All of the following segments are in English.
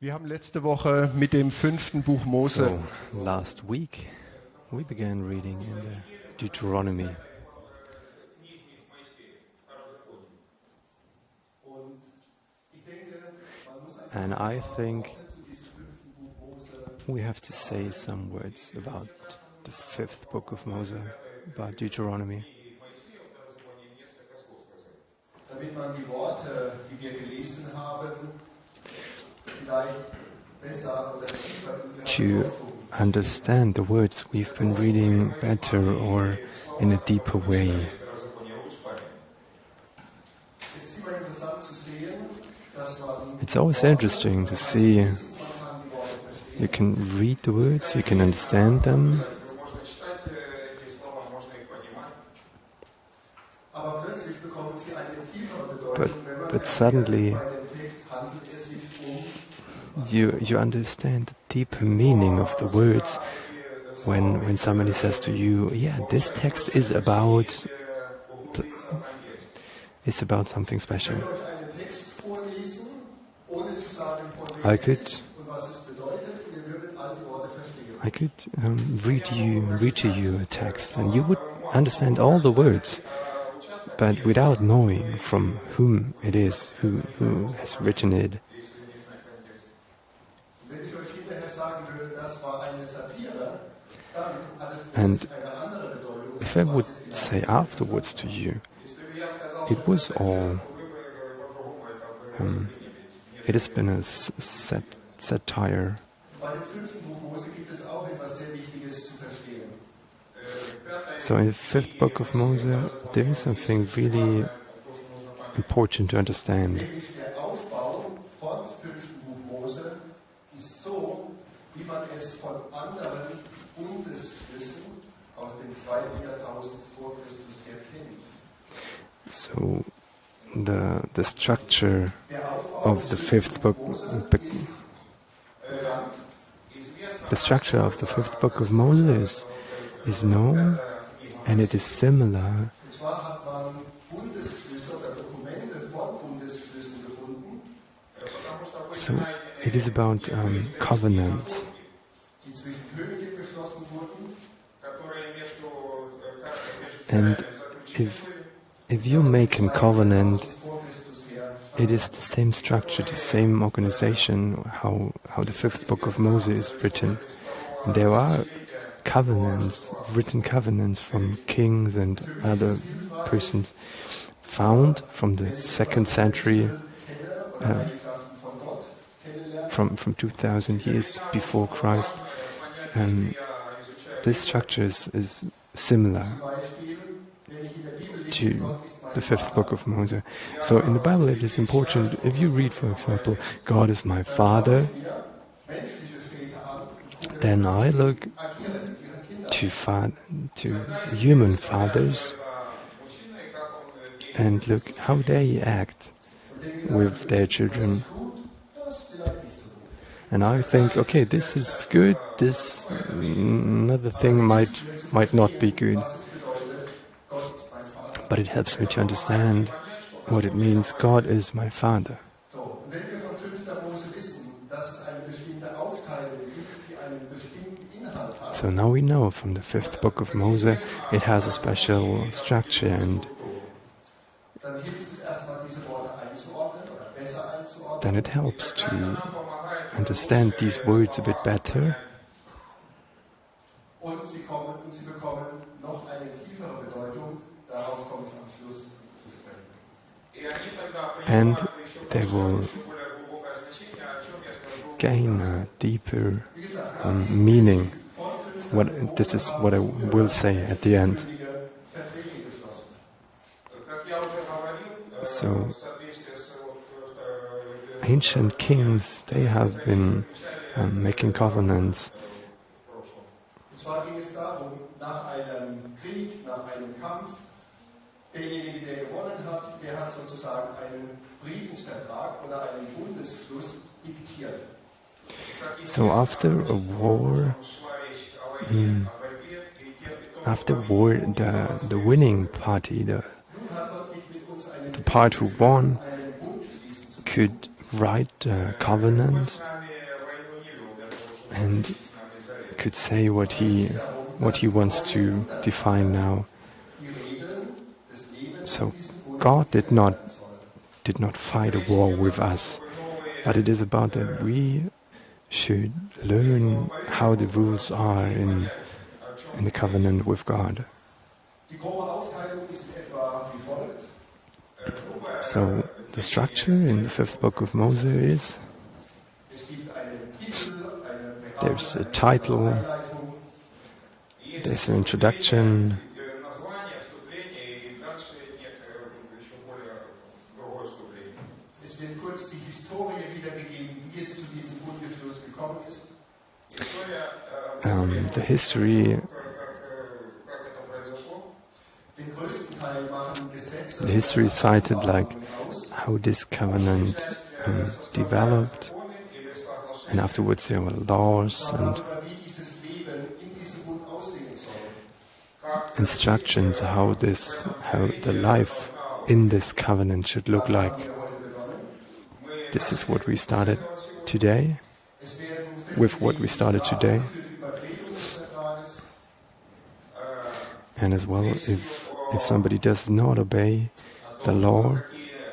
Wir haben letzte Woche mit dem 5. Buch Mose. So, last week we began reading in the Deuteronomy. And I think we have to say some words about the 5th book of Mose, about Deuteronomy. Damit man die Worte, die wir gelesen haben, vielleicht besser oder tiefer To understand the words we've been reading better or in a deeper way. It's always interesting to see you can read the words, you can understand them, but suddenly you understand the deeper meaning of the words when somebody says to you, yeah, this text is about something special. I could read to you a text and you would understand all the words, but without knowing from whom it is, who has written it. And if I would say afterwards to you, it was all, it has been a satire. So in the 5th book of Mose, there is something really important to understand. So the structure of the 5th book, of Moses is known, and it is similar. So it is about covenants. And if you make a covenant, it is the same structure, the same organization, how the 5th book of Moses is written. And there are written covenants from kings and other persons found from the 2nd century, from 2000 years before Christ. And this structure is similar to the 5th book of Moses. So in the Bible it is important, if you read, for example, God is my Father, then I look to human fathers and look how they act with their children. And I think, okay, this is good, this another thing might not be good. But it helps me to understand what it means, God is my Father. So now we know from the 5th book of Moses, it has a special structure, and then it helps to understand these words a bit better. And they will gain a deeper meaning. This is what I will say at the end. So, ancient kings, they have been making covenants. So after a war, the winning party, the part who won, could write a covenant and could say what he wants to define now. So God did not fight a war with us, but it is about that we should learn how the rules are in the covenant with God. So the structure in the 5th book of Mose is there's a title, there's an introduction, the history. The history cited like how this covenant developed, and afterwards there were laws and instructions how the life in this covenant should look like. This is what we started today, And as well, if somebody does not obey the law,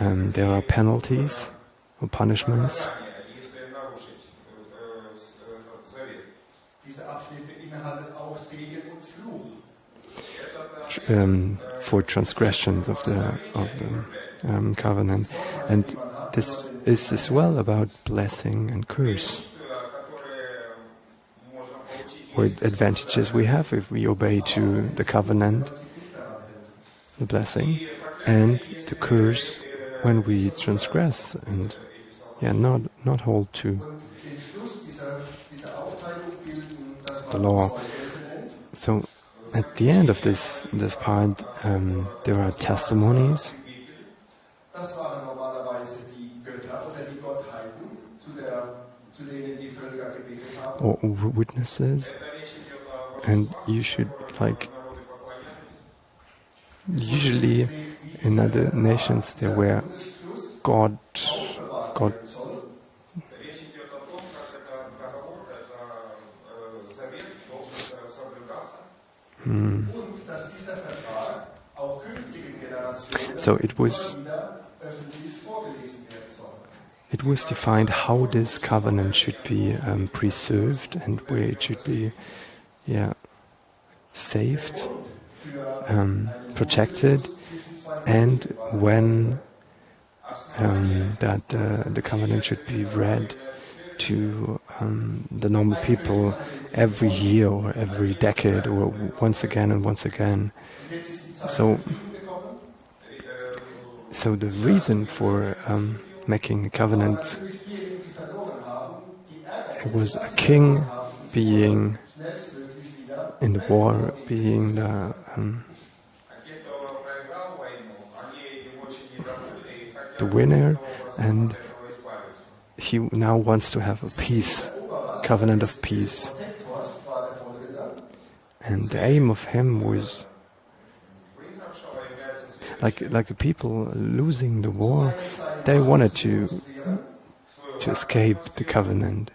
there are penalties or punishments. For transgressions of the covenant, and this is as well about blessing and curse. What advantages we have if we obey to the covenant, the blessing, and the curse when we transgress and not hold to the law. So at the end of this part, there are testimonies. Or witnesses, and you should usually in other nations there were God. So it was defined how this covenant should be preserved and where it should be saved, protected, and when that the covenant should be read to the normal people every year or every decade or once again and once again. So the reason for making a covenant, it was a king being in the war, being the winner, and he now wants to have a peace, covenant of peace. And the aim of him was like the people losing the war, they wanted to escape the covenant,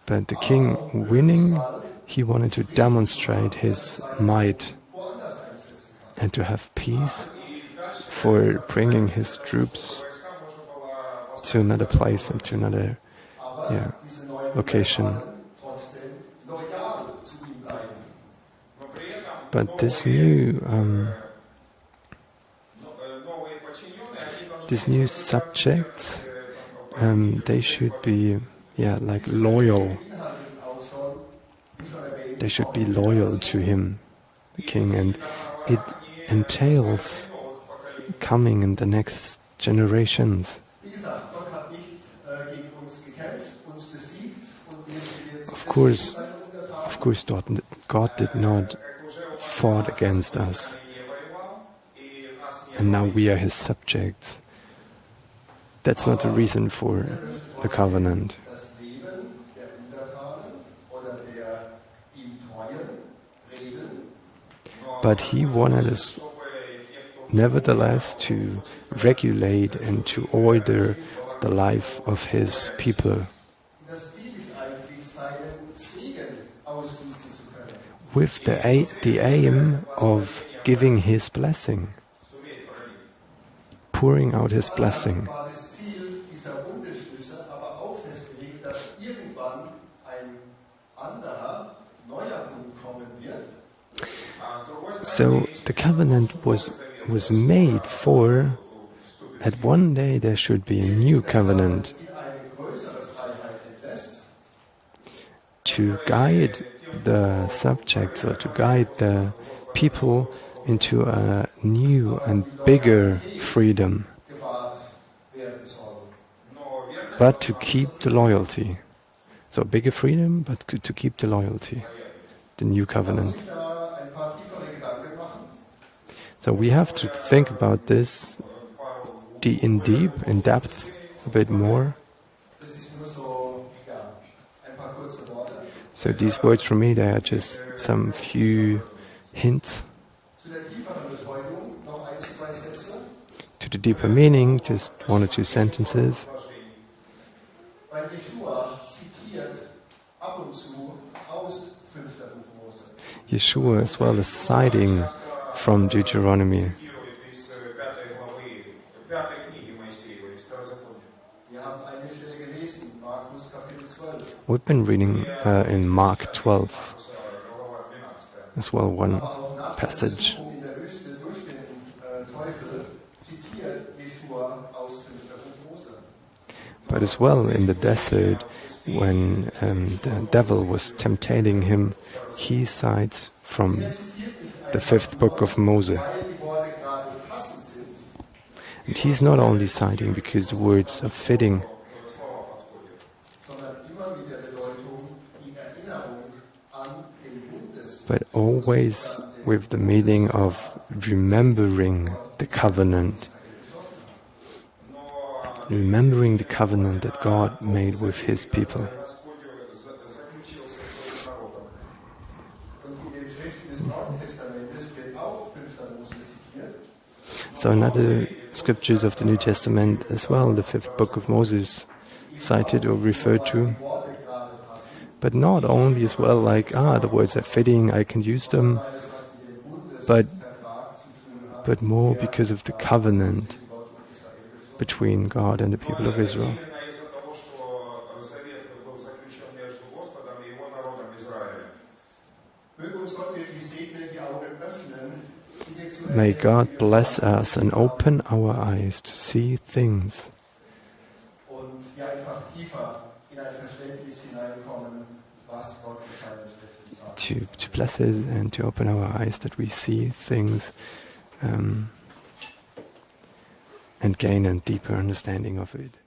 but the king winning, he wanted to demonstrate his might and to have peace for bringing his troops to another place and to another location. But this new subjects, they should be loyal. They should be loyal to him, the king, and it entails coming in the next generations. Of course, God did not fight against us, and now we are his subjects. That's not the reason for the covenant. But he wanted us, nevertheless, to regulate and to order the life of his people. with the aim of giving His blessing, pouring out His blessing. So the covenant was made for that one day there should be a new covenant to guide the subjects or to guide the people into a new and bigger freedom, but to keep the loyalty. So bigger freedom, but to keep the loyalty, the new covenant. So we have to think about this in depth, a bit more. So these words from me, they are just some few hints. To the deeper meaning, just one or two sentences. Yeshua as well is citing from Deuteronomy. We've been reading in Mark 12 as well, one passage. But as well in the desert, when the devil was tempting him, he cites from the 5th book of Mose. And he's not only citing because the words are fitting, but always with the meaning of remembering the covenant. Remembering the covenant that God made with His people. So in other scriptures of the New Testament as well, the 5th book of Moses cited or referred to. But not only as well like, the words are fitting, I can use them, but more because of the covenant between God and the people of Israel. May God bless us and open our eyes to see things, to bless us and to open our eyes that we see things and gain a deeper understanding of it.